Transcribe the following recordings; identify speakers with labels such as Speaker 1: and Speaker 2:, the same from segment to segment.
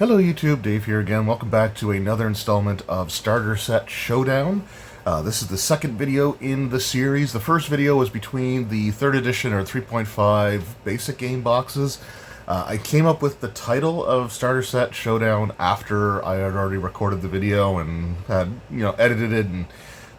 Speaker 1: Hello YouTube, Dave here again. Welcome back to another installment of Starter Set Showdown. This is the second video in the series. The first video was between the 3rd edition or 3.5 basic game boxes. I came up with the title of Starter Set Showdown after I had already recorded the video and had, edited it and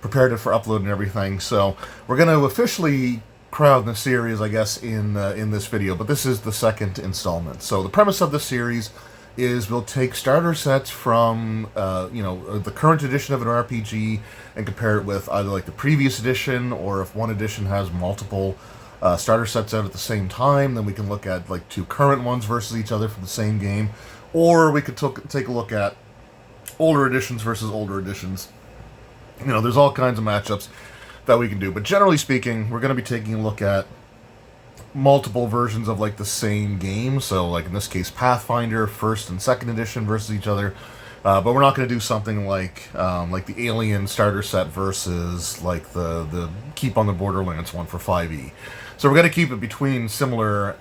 Speaker 1: prepared it for upload and everything. So we're going to officially crown the series, I guess, in this video, but this is the second installment. So the premise of the series is we'll take starter sets from, the current edition of an RPG and compare it with either like the previous edition, or if one edition has multiple starter sets out at the same time, then we can look at like two current ones versus each other for the same game, or we could take a look at older editions versus older editions. There's all kinds of matchups that we can do, but generally speaking, we're going to be taking a look at multiple versions of like the same game. So like in this case, Pathfinder 1st and 2nd edition versus each other. But we're not going to do something like the Alien starter set versus like the Keep on the Borderlands one for 5e. So we're going to keep it between similar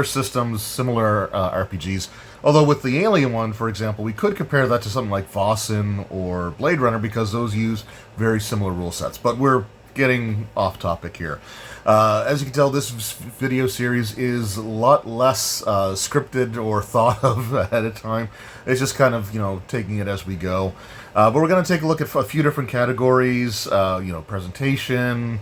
Speaker 1: systems, similar RPGs. Although with the Alien one, for example, we could compare that to something like Vossen or Blade Runner because those use very similar rule sets. But we're getting off topic here. As you can tell, this video series is a lot less scripted or thought of ahead of time. It's just kind of, taking it as we go. But we're going to take a look at a few different categories, presentation,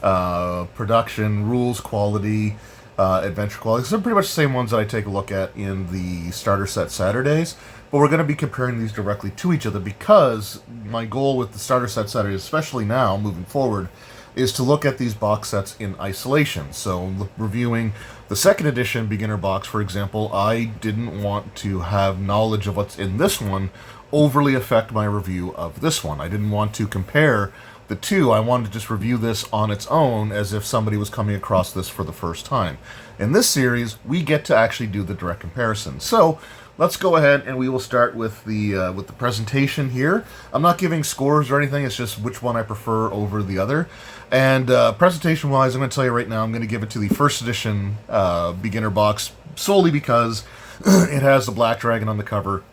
Speaker 1: production, rules, quality, adventure quality. So they're pretty much the same ones that I take a look at in the Starter Set Saturdays. But we're going to be comparing these directly to each other because my goal with the Starter Set Saturdays, especially now, moving forward, is to look at these box sets in isolation. So reviewing the 2nd edition beginner box, for example, I didn't want to have knowledge of what's in this one overly affect my review of this one. I didn't want to compare the two. I wanted to just review this on its own as if somebody was coming across this for the first time. In this series, we get to actually do the direct comparison. So let's go ahead and we will start with the presentation here. I'm not giving scores or anything, it's just which one I prefer over the other. And presentation-wise, I'm going to tell you right now, I'm going to give it to the 1st edition beginner box solely because it has the Black Dragon on the cover.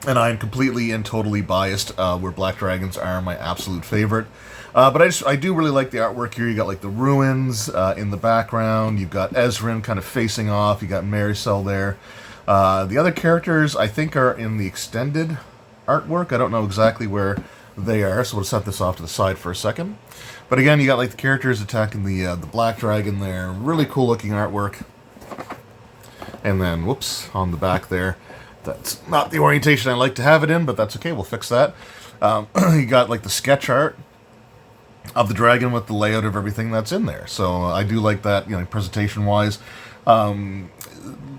Speaker 1: And I am completely and totally biased where Black Dragons are my absolute favorite. But I do really like the artwork here. You got like the ruins in the background. You've got Ezrin kind of facing off. You got Maricel there. The other characters I think are in the extended artwork. I don't know exactly where they are, so we'll set this off to the side for a second. But again, you got like the characters attacking the Black Dragon there. Really cool looking artwork. And then, whoops, on the back there. That's not the orientation I like to have it in, but that's okay, we'll fix that. You got like the sketch art of the dragon with the layout of everything that's in there. So I do like that, presentation-wise.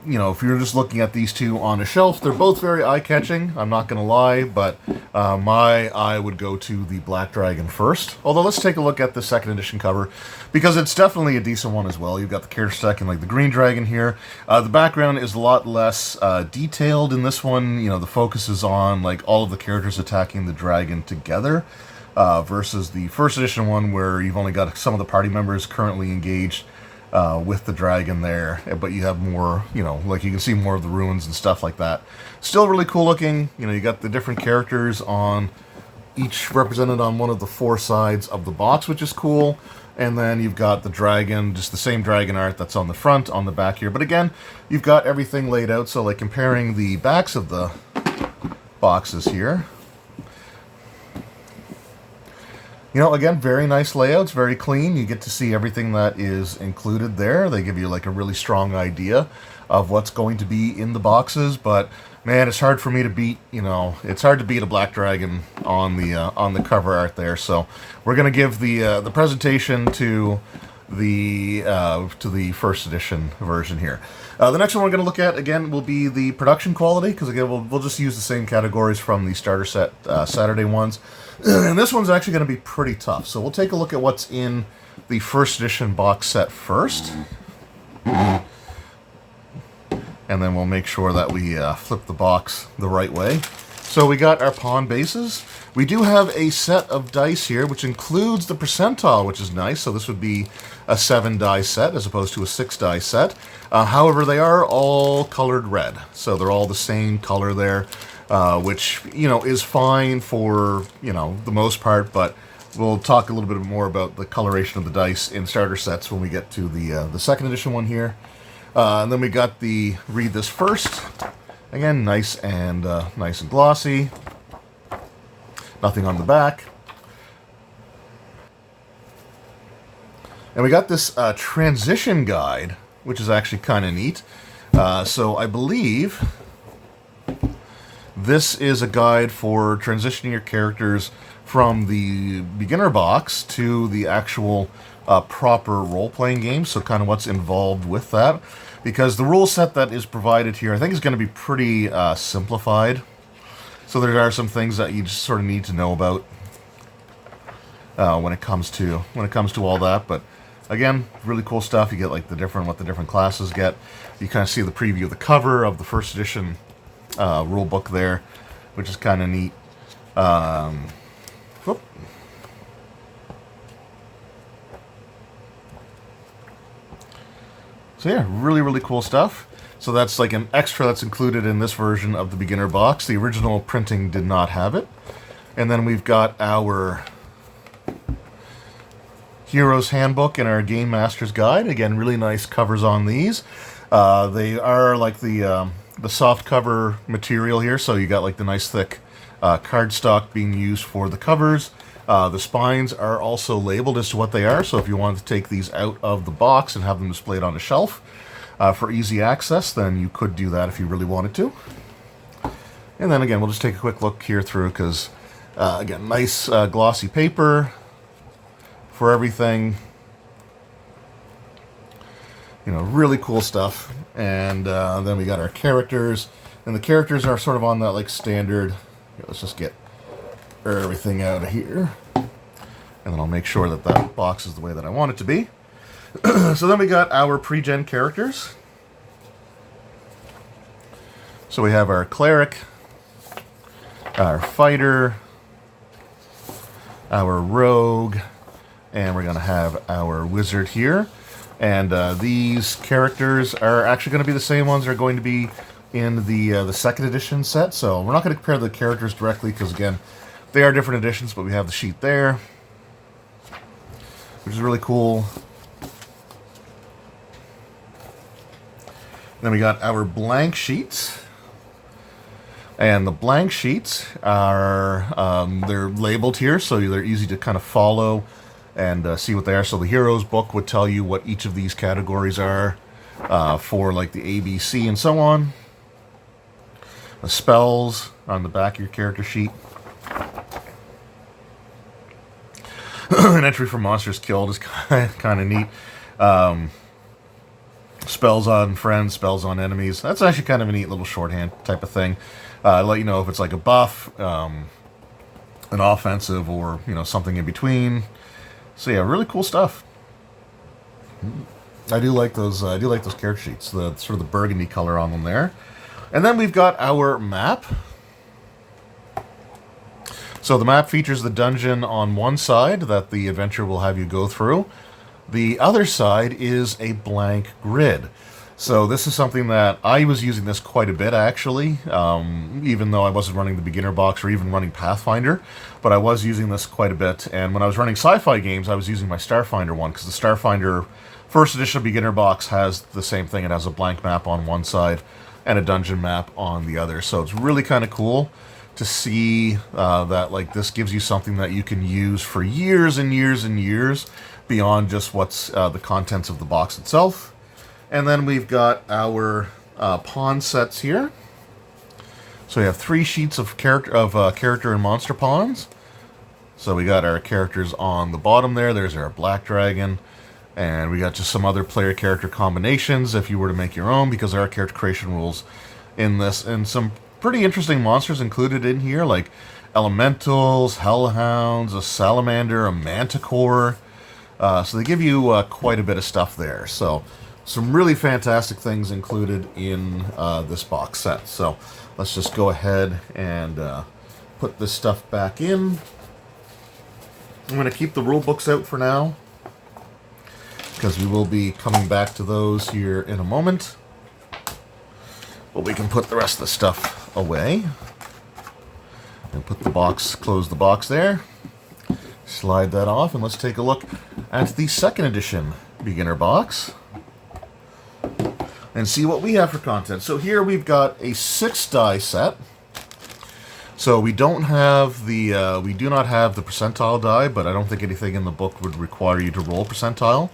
Speaker 1: If you're just looking at these two on a shelf, they're both very eye-catching, I'm not going to lie, but my eye would go to the Black Dragon first. Although let's take a look at the 2nd edition cover, because it's definitely a decent one as well. You've got the character stack and like the green dragon here. The background is a lot less detailed in this one. The focus is on like all of the characters attacking the dragon together, versus the 1st edition one where you've only got some of the party members currently engaged with the dragon there, but you have more, like you can see more of the ruins and stuff like that. Still really cool looking. You got the different characters on each represented on one of the 4 sides of the box, which is cool. And then you've got the dragon, just the same dragon art that's on the front, on the back here. But again, you've got everything laid out. So like comparing the backs of the boxes here. Again, very nice layouts, very clean. You get to see everything that is included there. They give you like a really strong idea of what's going to be in the boxes. But man, it's hard for me to beat, it's hard to beat a Black Dragon on the cover art there. So we're going to give the presentation to the 1st edition version here. The next one we're going to look at, again, will be the production quality, because again, we'll just use the same categories from the Starter Set Saturday ones. And this one's actually going to be pretty tough. So we'll take a look at what's in the 1st edition box set first. And then we'll make sure that we flip the box the right way. So we got our pawn bases. We do have a set of dice here, which includes the percentile, which is nice. So this would be a 7-die set as opposed to a 6-die set. However, they are all colored red. So they're all the same color there, which, you know, is fine for, you know, the most part. But we'll talk a little bit more about the coloration of the dice in starter sets when we get to the second edition one here. And then we got the Read This First. Again, nice and glossy. Nothing on the back. And we got this transition guide, which is actually kind of neat. So I believe this is a guide for transitioning your characters from the beginner box to the actual proper role-playing game. So kind of what's involved with that. Because the rule set that is provided here, I think, is going to be pretty simplified. So there are some things that you just sort of need to know about when it comes to all that. But again, really cool stuff. You get like what the different classes get. You kind of see the preview of the cover of the first edition rule book there, which is kind of neat. Whoop. So yeah, really, really cool stuff. So that's like an extra that's included in this version of the beginner box. The original printing did not have it. And then we've got our Hero's Handbook and our Game Master's Guide. Again, really nice covers on these. They are like the soft cover material here, so you got like the nice thick cardstock being used for the covers. The spines are also labeled as to what they are, so if you wanted to take these out of the box and have them displayed on a shelf for easy access, then you could do that if you really wanted to. And then again, we'll just take a quick look here through, because again, nice glossy paper for everything. You know, really cool stuff. And then we got our characters, and the characters are sort of on that like standard. Here, let's just get everything out of here, and then I'll make sure that that box is the way that I want it to be. So then we got our pre-gen characters. So we have our cleric, our fighter, our rogue, and we're going to have our wizard here. And these characters are actually going to be the same ones that are going to be in the second edition set. So we're not going to compare the characters directly, because again, they are different editions, but we have the sheet there, which is really cool. Then we got our blank sheets. And the blank sheets are, they're labeled here, so they're easy to kind of follow and see what they are. So the Heroes book would tell you what each of these categories are for like the ABC and so on. The spells on the back of your character sheet. An entry for monsters killed is kind of neat. Spells on friends, spells on enemies. That's actually kind of a neat little shorthand type of thing. Let you know if it's like a buff, an offensive, or you know, something in between. So yeah, really cool stuff. I do like those. I do like those character sheets. The sort of the burgundy color on them there. And then we've got our map. So the map features the dungeon on one side that the adventure will have you go through. The other side is a blank grid. So this is something that I was using this quite a bit, actually, even though I wasn't running the beginner box or even running Pathfinder, but I was using this quite a bit. And when I was running sci-fi games, I was using my Starfinder one, because the Starfinder first edition beginner box has the same thing. It has a blank map on one side and a dungeon map on the other. So it's really kind of cool to see that like this gives you something that you can use for years and years and years beyond just what's the contents of the box itself. And then we've got our pawn sets here. So we have 3 sheets of character and monster pawns. So we got our characters on the bottom there. There's our black dragon. And we got just some other player character combinations if you were to make your own, because there are character creation rules in this. And some pretty interesting monsters included in here, like elementals, hellhounds, a salamander, a manticore. So they give you quite a bit of stuff there. So some really fantastic things included in this box set. So let's just go ahead and put this stuff back in. I'm going to keep the rule books out for now, because we will be coming back to those here in a moment. But we can put the rest of the stuff away. And put the box, close the box there. Slide that off, and let's take a look at the second edition beginner box and see what we have for content. So here we've got a 6 die set. So we don't have the we do not have the percentile die, but I don't think anything in the book would require you to roll percentile.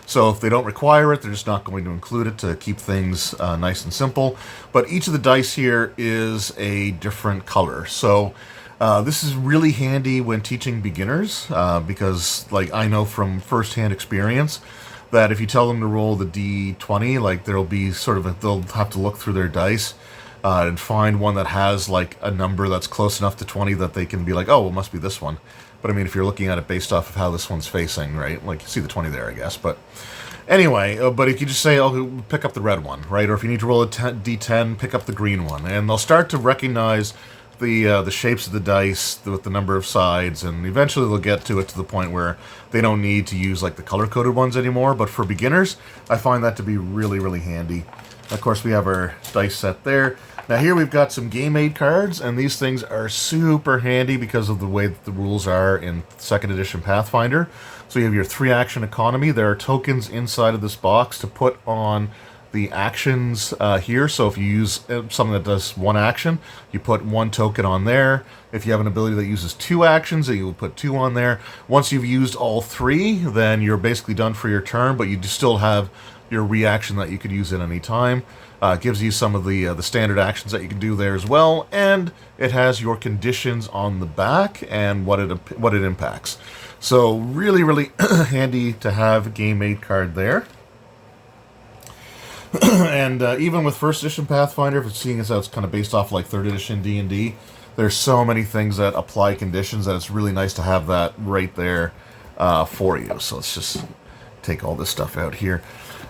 Speaker 1: So if they don't require it, they're just not going to include it to keep things nice and simple. But each of the dice here is a different color. So this is really handy when teaching beginners, because like I know from first-hand experience that if you tell them to roll the D20, like there'll be sort of they'll have to look through their dice and find one that has like a number that's close enough to 20 that they can be like, oh, it must be this one. But I mean, if you're looking at it based off of how this one's facing, right? Like, you see the 20 there, I guess. But anyway, but if you just say, oh, pick up the red one, right? Or if you need to roll a D10, pick up the green one. And they'll start to recognize the shapes of the dice with the number of sides, and eventually they'll get to it to the point where they don't need to use like the color-coded ones anymore. But for beginners, I find that to be really, really handy. Of course, we have our dice set there. Now here we've got some game aid cards, and these things are super handy because of the way that the rules are in 2nd edition Pathfinder. So you have your 3-action economy. There are tokens inside of this box to put on the actions here. So if you use something that does 1 action, you put 1 token on there. If you have an ability that uses 2 actions, you will put 2 on there. Once you've used all 3, then you're basically done for your turn, but you still have your reaction that you could use at any time. It gives you some of the standard actions that you can do there as well, and it has your conditions on the back and what it impacts. So really, really handy to have a game aid card there. And even with 1st edition Pathfinder, if it's seeing as how it's kind of based off like 3rd edition D&D, there's so many things that apply conditions that it's really nice to have that right there for you. So let's just take all this stuff out here.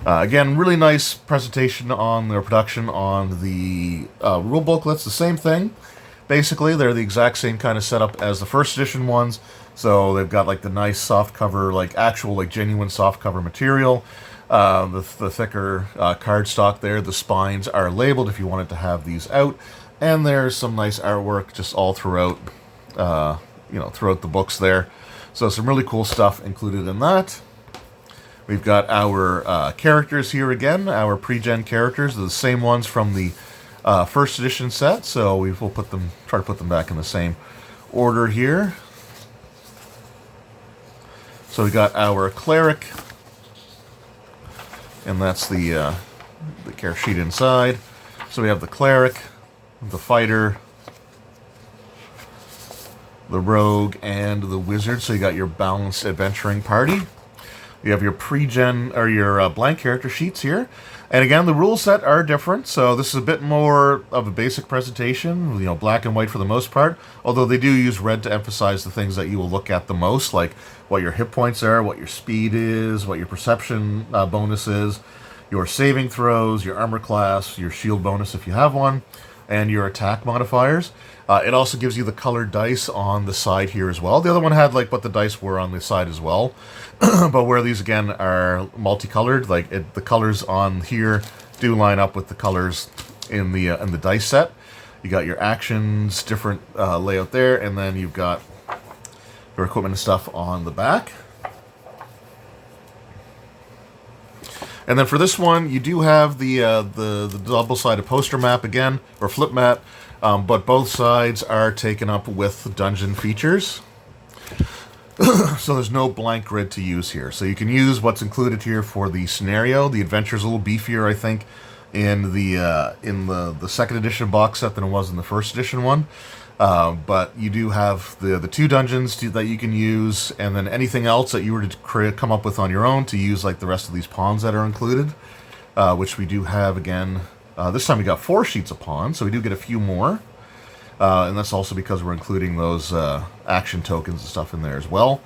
Speaker 1: Again, really nice presentation on their production on the rule booklets. The same thing. Basically, they're the exact same kind of setup as the 1st edition ones. So they've got like the nice soft cover, like actual, like genuine soft cover material. The thicker cardstock there. The spines are labeled if you wanted to have these out. And there's some nice artwork just all throughout, throughout the books there. So some really cool stuff included in that. We've got our characters here again, our pre-gen characters, the same ones from the 1st edition set, so we will try to put them back in the same order here. So we got our cleric, and that's the care sheet inside. So we have the cleric, the fighter, the rogue, and the wizard. So you got your balanced adventuring party. You have your pre-gen, or your blank character sheets here. And again, the rule set are different, so this is a bit more of a basic presentation, black and white for the most part, although they do use red to emphasize the things that you will look at the most, like what your hit points are, what your speed is, what your perception bonus is, your saving throws, your armor class, your shield bonus if you have one, and your attack modifiers. It also gives you the colored dice on the side here as well. The other one had like what the dice were on the side as well. But where these again are multicolored, like the colors on here do line up with the colors in the dice set. You got your actions, different layout there, and then you've got your equipment and stuff on the back. And then for this one, you do have the double-sided poster map again, or flip map, but both sides are taken up with dungeon features. So there's no blank grid to use here. So you can use what's included here for the scenario. The adventure's a little beefier, I think, in the 2nd edition box set than it was in the 1st edition one. But you do have the 2 dungeons that you can use, and then anything else that you were to come up with on your own to use, like the rest of these pawns that are included, which we do have again. This time we got 4 sheets of pawns, so we do get a few more. And that's also because we're including those action tokens and stuff in there as well.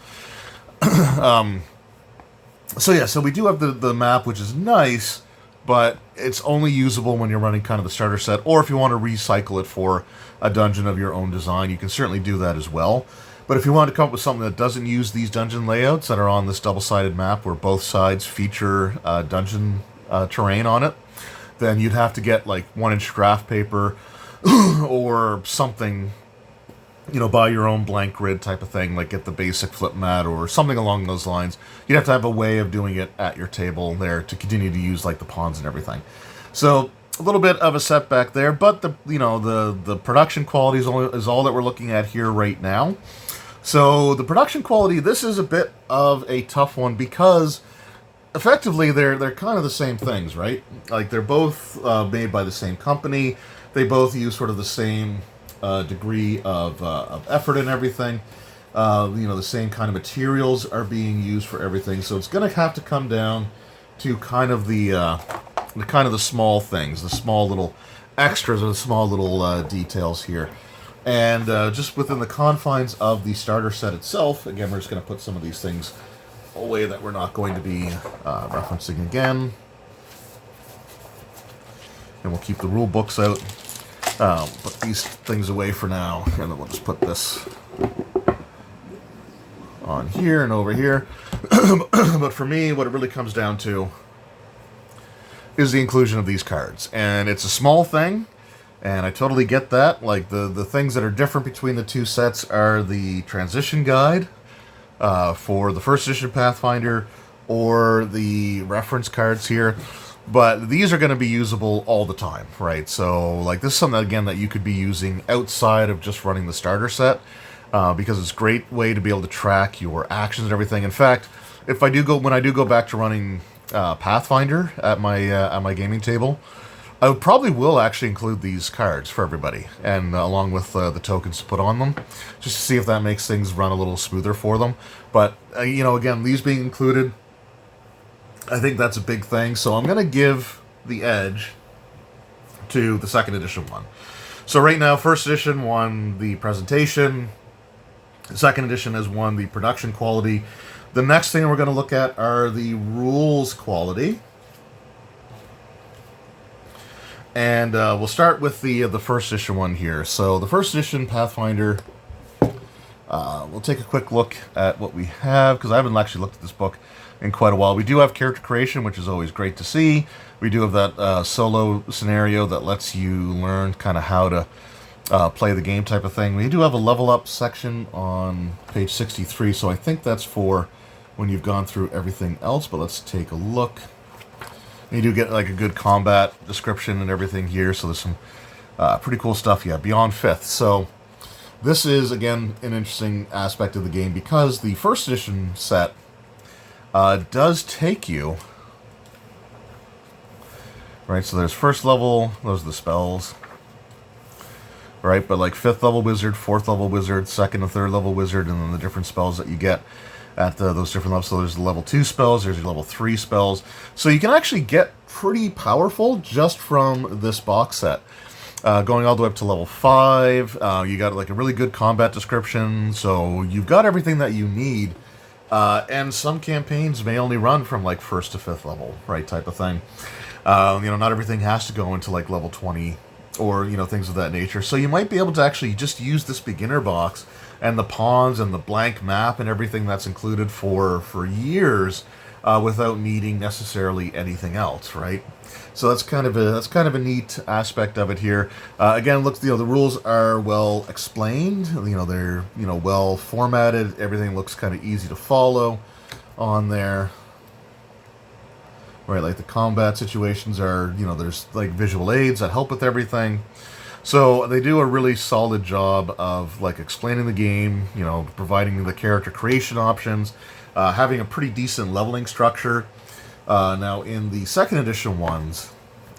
Speaker 1: So we do have the map, which is nice, but it's only usable when you're running kind of the starter set, or if you want to recycle it for a dungeon of your own design, you can certainly do that as well. But if you want to come up with something that doesn't use these dungeon layouts that are on this double-sided map where both sides feature dungeon terrain on it, then you'd have to get like 1-inch graph paper or something, you know, buy your own blank grid type of thing, like get the basic flip mat or something along those lines. You'd have to have a way of doing it at your table there to continue to use like the pawns and everything. So a little bit of a setback there, but the production quality is all that we're looking at here right now. So the production quality, this is a bit of a tough one because effectively they're kind of the same things, right? Like they're both made by the same company. They both use sort of the same degree of effort and everything. The same kind of materials are being used for everything. So it's going to have to come down to kind of the small things, the small little extras or the small little details here. And just within the confines of the starter set itself, again, we're just going to put some of these things away that we're not going to be referencing again. And we'll keep the rule books out. Put these things away for now, and then we'll just put this on here and over here. But for me, what it really comes down to is the inclusion of these cards. And it's a small thing, and I totally get that. Like, the things that are different between the two sets are the transition guide for the first edition Pathfinder or the reference cards here. But these are going to be usable all the time, right? So, like, this is something, again, that you could be using outside of just running the starter set, because it's a great way to be able to track your actions and everything. In fact, when I do go back to running Pathfinder at my gaming table, I probably will actually include these cards for everybody, and along with the tokens to put on them, just to see if that makes things run a little smoother for them. But, again, these being included, I think that's a big thing. So I'm going to give the edge to the second edition one. So right now, first edition won the presentation. The second edition has won the production quality. The next thing we're going to look at are the rules quality. And we'll start with the first edition one here. So the first edition Pathfinder, we'll take a quick look at what we have, because I haven't actually looked at this book in quite a while. We do have character creation, which is always great to see. We do have that solo scenario that lets you learn kind of how to play the game type of thing. We do have a level up section on page 63, so I think that's for when you've gone through everything else, but let's take a look. You do get like a good combat description and everything here, so there's some pretty cool stuff, beyond 5th. So this is, again, an interesting aspect of the game, because the first edition set does take you, right, so there's first level, those are the spells, right, but like 5th level wizard, 4th level wizard, 2nd and 3rd level wizard, and then the different spells that you get at those different levels. So there's the level 2 spells, there's your level 3 spells. So you can actually get pretty powerful just from this box set. Going all the way up to level 5, you got like a really good combat description, so you've got everything that you need. And some campaigns may only run from like 1st to 5th level, right, type of thing. Not everything has to go into like level 20 or, things of that nature. So you might be able to actually just use this beginner box and the pawns and the blank map and everything that's included for years without needing necessarily anything else, right? So that's kind of a neat aspect of it here. Again, look, the rules are well explained. They're well formatted. Everything looks kind of easy to follow on there. Right, like the combat situations are, there's like visual aids that help with everything. So they do a really solid job of like explaining the game, providing the character creation options, having a pretty decent leveling structure. Now in the second edition ones,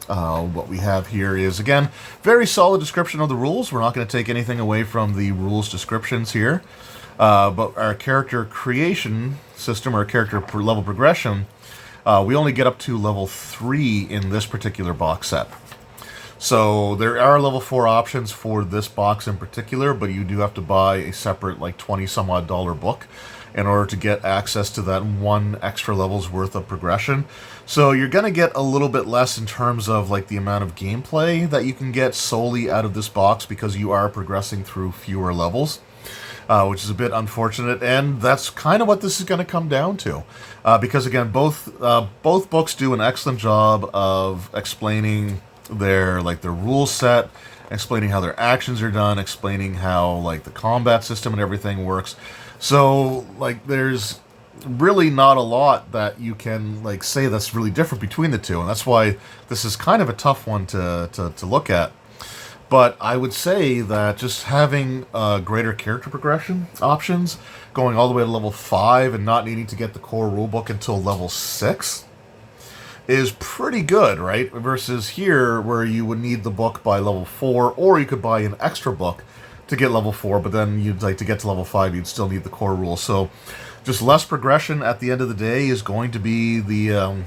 Speaker 1: what we have here is, again, very solid description of the rules. We're not going to take anything away from the rules descriptions here. But our character creation system, or character level progression, we only get up to level 3 in this particular box set. So there are level 4 options for this box in particular, but you do have to buy a separate like $20 some odd book in order to get access to that 1 extra level's worth of progression. So you're going to get a little bit less in terms of like the amount of gameplay that you can get solely out of this box, because you are progressing through fewer levels. Which is a bit unfortunate, and that's kind of what this is going to come down to, because again, both books do an excellent job of explaining their rule set, explaining how their actions are done, explaining how like the combat system and everything works. So like there's really not a lot that you can like say that's really different between the two, and that's why this is kind of a tough one to look at. But I would say that just having greater character progression options, going all the way to level 5 and not needing to get the core rulebook until level 6, is pretty good, right? Versus here, where you would need the book by level 4, or you could buy an extra book to get level 4, but then you'd like to get to level 5, you'd still need the core rule. So just less progression at the end of the day is going to be the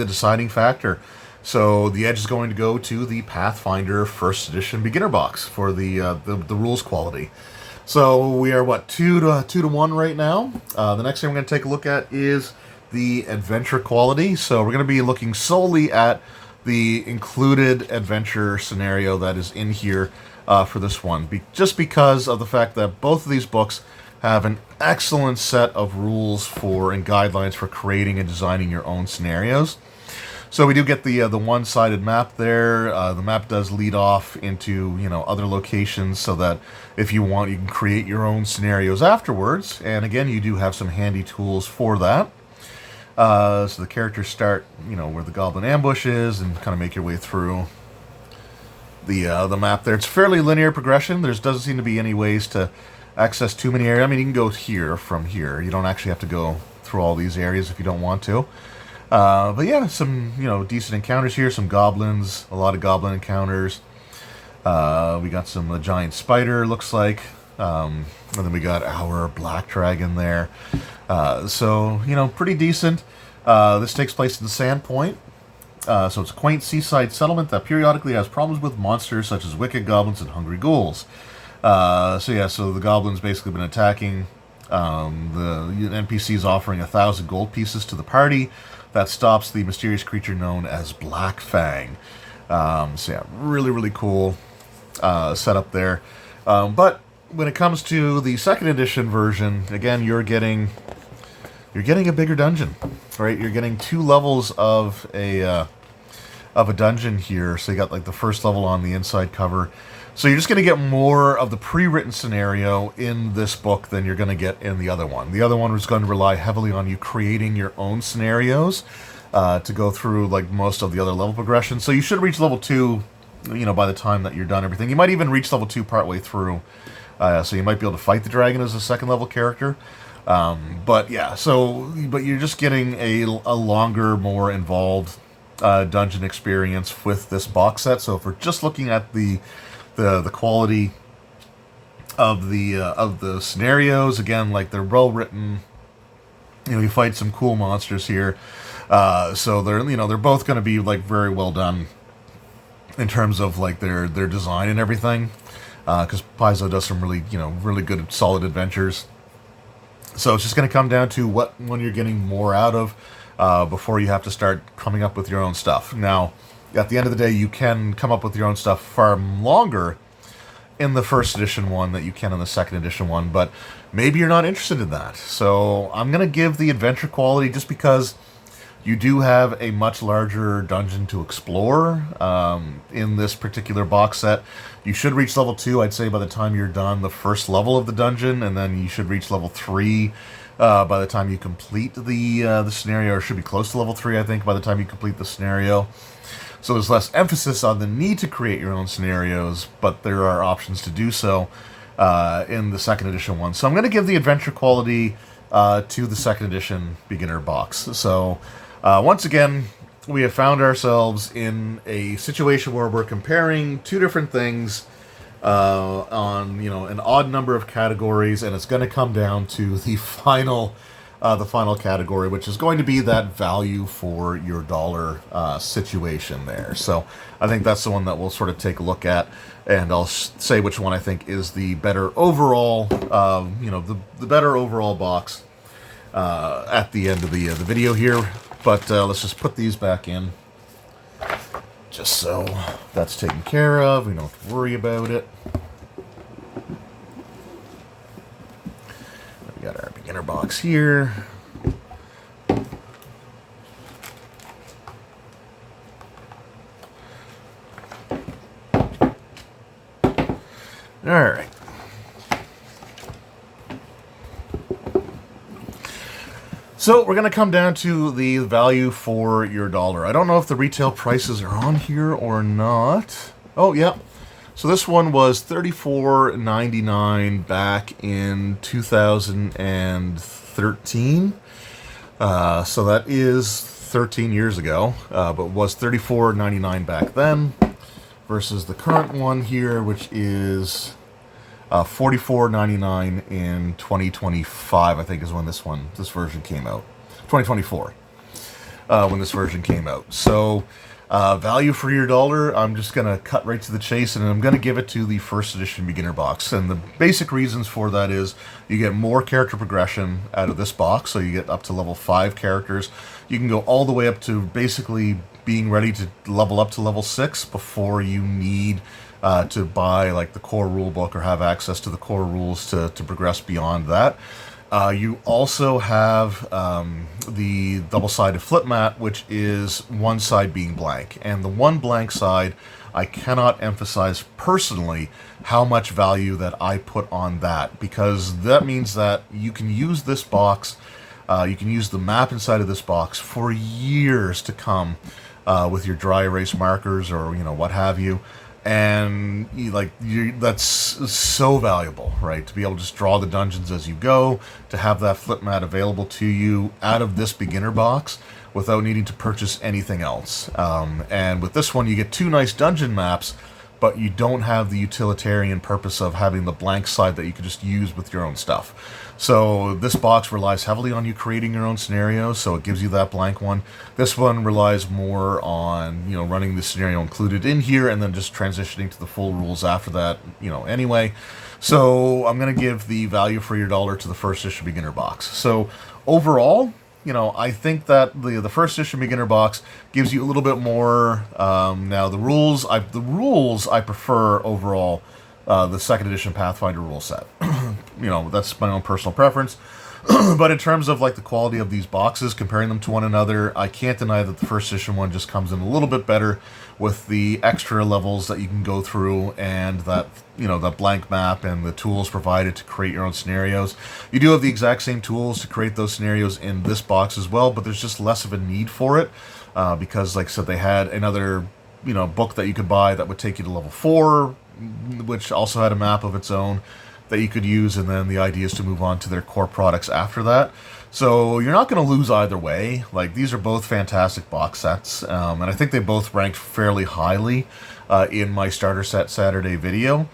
Speaker 1: deciding factor. So the edge is going to go to the Pathfinder First Edition Beginner Box for the rules quality. So we are what, 2 to 1 right now. The next thing we're going to take a look at is the adventure quality. So we're going to be looking solely at the included adventure scenario that is in here for this one, just because of the fact that both of these books have an excellent set of rules for and guidelines for creating and designing your own scenarios. So we do get the one-sided map there. The map does lead off into other locations, so that if you want, you can create your own scenarios afterwards. And again, you do have some handy tools for that. So the characters start where the goblin ambush is, and kind of make your way through the map there. It's fairly linear progression. There doesn't seem to be any ways to access too many areas. I mean, you can go here from here. You don't actually have to go through all these areas if you don't want to. But yeah, some decent encounters here. Some goblins, a lot of goblin encounters. We got some giant spider, looks like, and then we got our black dragon there. So pretty decent. This takes place in Sandpoint. So it's a quaint seaside settlement that periodically has problems with monsters such as wicked goblins and hungry ghouls. So the goblins basically been attacking. The NPC is offering 1,000 gold pieces to the party. That stops the mysterious creature known as Black Fang. Really, really cool setup there. But when it comes to the second edition version, again, you're getting a bigger dungeon, right? You're getting 2 levels of a dungeon here. So you got like the first level on the inside cover. So you're just going to get more of the pre-written scenario in this book than you're going to get in the other one. The other one was going to rely heavily on you creating your own scenarios to go through like most of the other level progression. So you should reach level 2, by the time that you're done everything. You might even reach level 2 partway through. So you might be able to fight the dragon as a second level character. But you're just getting a longer, more involved dungeon experience with this box set. So if we're just looking at the quality of the scenarios, again, like they're well written. You fight some cool monsters here, so they're both going to be like very well done in terms of like their design and everything. Because Paizo does some really good solid adventures. So it's just going to come down to what one you're getting more out of before you have to start coming up with your own stuff. Now, at the end of the day, you can come up with your own stuff far longer in the first edition one that you can in the second edition one, but maybe you're not interested in that. So I'm going to give the adventure quality just because you do have a much larger dungeon to explore in this particular box set. You should reach level 2, I'd say, by the time you're done the first level of the dungeon, and then you should reach level 3 by the time you complete the scenario, or should be close to level 3, I think, by the time you complete the scenario. So there's less emphasis on the need to create your own scenarios, but there are options to do so in the second edition one. So I'm going to give the adventure quality to the second edition beginner box. So once again, we have found ourselves in a situation where we're comparing 2 different things on an odd number of categories, and it's going to come down to the final category, which is going to be that value for your dollar situation there. So I think that's the one that we'll sort of take a look at, and I'll say which one I think is the better overall, the better overall box at the end of the video here. But let's just put these back in, just so that's taken care of. We don't have to worry about it. We got our beginner box here. All right. So we're going to come down to the value for your dollar. I don't know if the retail prices are on here or not. Oh, yeah. So this one was $34.99 back in 2013. So that is 13 years ago, but was $34.99 back then versus the current one here, which is $44.99 in 2025, I think is when this version came out. 2024, when this version came out. So, value for your dollar, I'm just going to cut right to the chase, and I'm going to give it to the first edition beginner box. And the basic reasons for that is you get more character progression out of this box, so you get up to level 5 characters. You can go all the way up to basically being ready to level up to level 6 before you need to buy like the core rule book or have access to the core rules to progress beyond that. You also have the double-sided flip mat, which is one side being blank. And the one blank side, I cannot emphasize personally how much value that I put on that, because that means that you can use this box, you can use the map inside of this box for years to come with your dry erase markers or, you know, what have you. And that's so valuable, right? To be able to just draw the dungeons as you go, to have that flip mat available to you out of this beginner box without needing to purchase anything else. And with this one, you get 2 nice dungeon maps, but you don't have the utilitarian purpose of having the blank side that you could just use with your own stuff. So this box relies heavily on you creating your own scenarios, so it gives you that blank one. This one relies more on, you know, running the scenario included in here and then just transitioning to the full rules after that, you know, anyway. So I'm going to give the value for your dollar to the first edition beginner box. So overall, you know, I think that the first edition beginner box gives you a little bit more. Now the rules I prefer overall the second edition Pathfinder rule set. You know, that's my own personal preference. But in terms of like the quality of these boxes, comparing them to one another, I can't deny that the first edition one just comes in a little bit better with the extra levels that you can go through and that, you know, that blank map and the tools provided to create your own scenarios. You do have the exact same tools to create those scenarios in this box as well, but there's just less of a need for it because, like I said, they had another, you know, book that you could buy that would take you to level 4, which also had a map of its own that you could use, and then the idea is to move on to their core products after that. So you're not going to lose either way. Like, these are both fantastic box sets, and I think they both ranked fairly highly in my starter set Saturday video.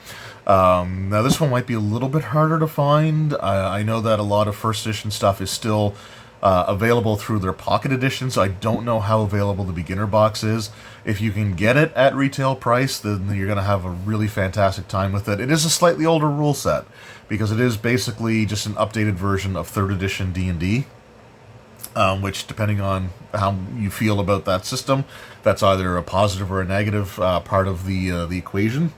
Speaker 1: Now this one might be a little bit harder to find. I know that a lot of first edition stuff is still available through their pocket editions. I don't know how available the beginner box is. If you can get it at retail price, then you're going to have a really fantastic time with it. It is a slightly older rule set, because it is basically just an updated version of 3rd edition D&D, which, depending on how you feel about that system, that's either a positive or a negative part of the equation.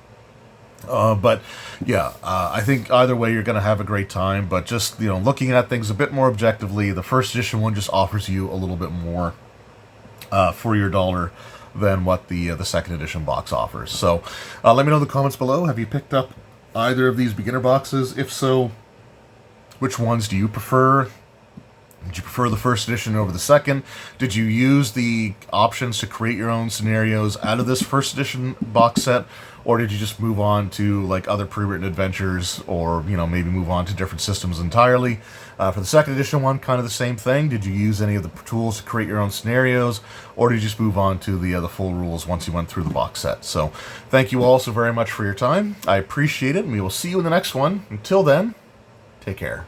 Speaker 1: But yeah, I think either way you're going to have a great time. But just, you know, looking at things a bit more objectively, the first edition one just offers you a little bit more for your dollar than what the second edition box offers. So let me know in the comments below. Have you picked up either of these beginner boxes? If so, which ones do you prefer? Did you prefer the first edition over the second? Did you use the options to create your own scenarios out of this first edition box set? Or did you just move on to like other pre-written adventures, or, you know, maybe move on to different systems entirely? For the second edition one, kind of the same thing. Did you use any of the tools to create your own scenarios, or did you just move on to the full rules once you went through the box set? So thank you all so very much for your time. I appreciate it, and we will see you in the next one. Until then, take care.